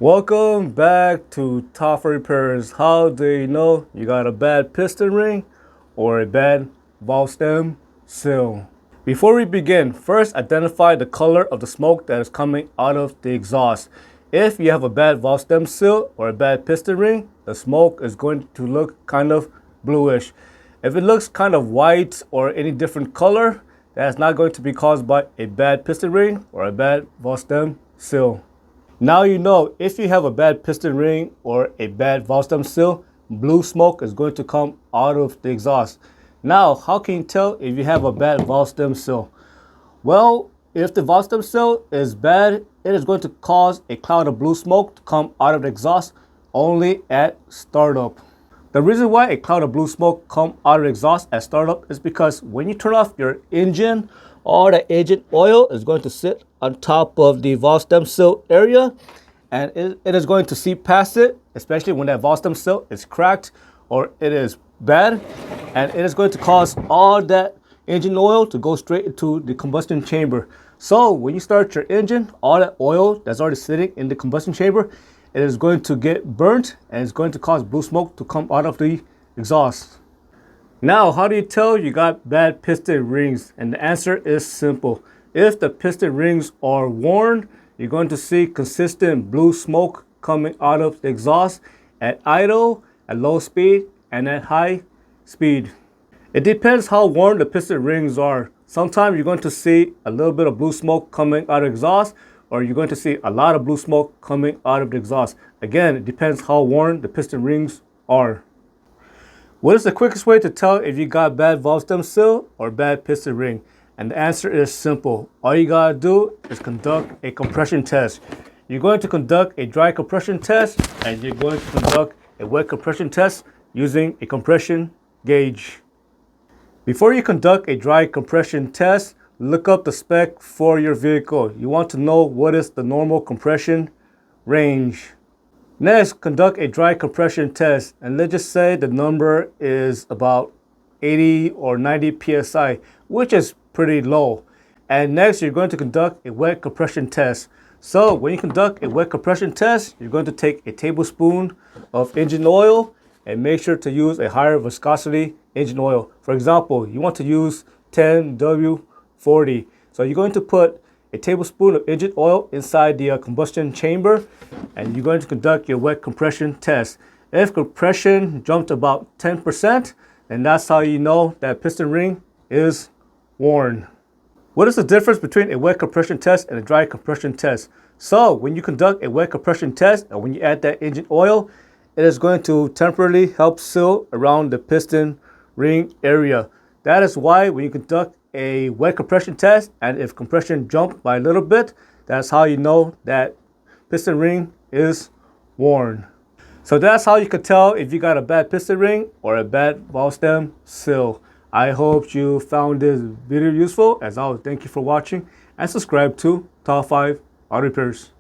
Welcome back to Top Repairs. How do you know you got a bad piston ring or a bad valve stem seal? Before we begin, first identify the color of the smoke that is coming out of the exhaust. If you have a bad valve stem seal or a bad piston ring, the smoke is going to look kind of bluish. If it looks kind of white or any different color, that's not going to be caused by a bad piston ring or a bad valve stem seal. Now you know if you have a bad piston ring or a bad valve stem seal, blue smoke is going to come out of the exhaust. Now, how can you tell if you have a bad valve stem seal? Well, if the valve stem seal is bad, it is going to cause a cloud of blue smoke to come out of the exhaust only at startup. The reason why a cloud of blue smoke come out of the exhaust at startup is because when you turn off your engine, all the engine oil is going to sit on top of the valve stem seal area, and it is going to seep past it, especially when that valve stem seal is cracked or it is bad, and it is going to cause all that engine oil to go straight into the combustion chamber. So when you start your engine, all that oil that's already sitting in the combustion chamber, it is going to get burnt and it's going to cause blue smoke to come out of the exhaust. Now, how do you tell you got bad piston rings? And the answer is simple. If the piston rings are worn, you're going to see consistent blue smoke coming out of the exhaust at idle, at low speed, and at high speed. It depends how worn the piston rings are. Sometimes you're going to see a little bit of blue smoke coming out of the exhaust, or you're going to see a lot of blue smoke coming out of the exhaust. Again, it depends how worn the piston rings are. What is the quickest way to tell if you got bad valve stem seal or bad piston ring? And the answer is simple. All you gotta do is conduct a compression test. You're going to conduct a dry compression test and you're going to conduct a wet compression test using a compression gauge. Before you conduct a dry compression test, look up the spec for your vehicle. You want to know what is the normal compression range. Next, conduct a dry compression test, and let's just say the number is about 80 or 90 psi, which is pretty low. And next, you're going to conduct a wet compression test. So when you conduct a wet compression test, you're going to take a tablespoon of engine oil and make sure to use a higher viscosity engine oil. For example, you want to use 10W40. So you're going to put a tablespoon of engine oil inside the combustion chamber, and you're going to conduct your wet compression test. If compression jumped about 10%, then that's how you know that piston ring is worn. What is the difference between a wet compression test and a dry compression test? So when you conduct a wet compression test and when you add that engine oil, it is going to temporarily help seal around the piston ring area. That is why when you conduct a wet compression test, and if compression jumped by a little bit, that's how you know that piston ring is worn. So that's how you can tell if you got a bad piston ring or a bad valve stem seal. I hope you found this video useful. As always, thank you for watching and subscribe to Top 5 Auto Repairs.